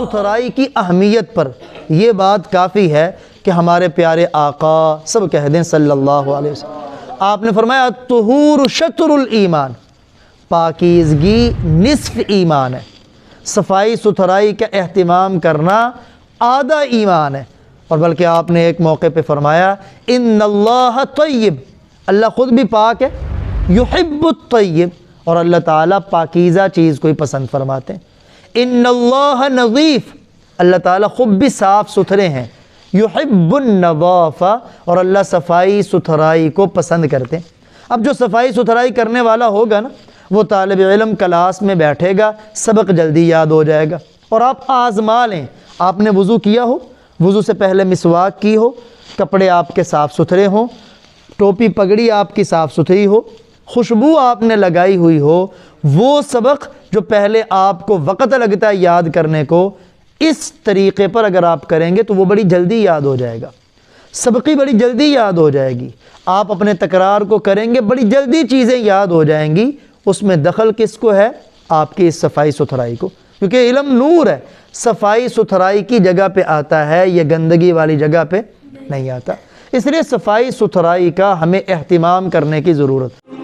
ستھرائی کی اہمیت پر یہ بات کافی ہے کہ ہمارے پیارے آقا سب کہہ دیں صلی اللہ علیہ وسلم، آپ نے فرمایا الطہور شطر الایمان، پاکیزگی نصف ایمان ہے، صفائی ستھرائی کا اہتمام کرنا آدھا ایمان ہے۔ اور بلکہ آپ نے ایک موقع پہ فرمایا ان اللہ طیب، اللہ خود بھی پاک ہے، یحب الطیب، اور اللہ تعالیٰ پاکیزہ چیز کو ہی پسند فرماتے ہیں۔ ان اللہ نظیف، اللہ تعالیٰ خود بھی صاف ستھرے ہیں، یحب النظافہ، اور اللہ صفائی ستھرائی کو پسند کرتے ہیں۔ اب جو صفائی ستھرائی کرنے والا ہوگا نا، وہ طالب علم کلاس میں بیٹھے گا، سبق جلدی یاد ہو جائے گا۔ اور آپ آزما لیں، آپ نے وضو کیا ہو، وضو سے پہلے مسواک کی ہو، کپڑے آپ کے صاف ستھرے ہوں، ٹوپی پگڑی آپ کی صاف ستھری ہو، خوشبو آپ نے لگائی ہوئی ہو، وہ سبق جو پہلے آپ کو وقت لگتا ہے یاد کرنے کو، اس طریقے پر اگر آپ کریں گے تو وہ بڑی جلدی یاد ہو جائے گا، سبقی بڑی جلدی یاد ہو جائے گی۔ آپ اپنے تکرار کو کریں گے، بڑی جلدی چیزیں یاد ہو جائیں گی۔ اس میں دخل کس کو ہے؟ آپ کی اس صفائی ستھرائی کو، کیونکہ علم نور ہے، صفائی ستھرائی کی جگہ پہ آتا ہے، یہ گندگی والی جگہ پہ نہیں آتا۔ اس لیے صفائی ستھرائی کا ہمیں اہتمام کرنے کی ضرورت ہے۔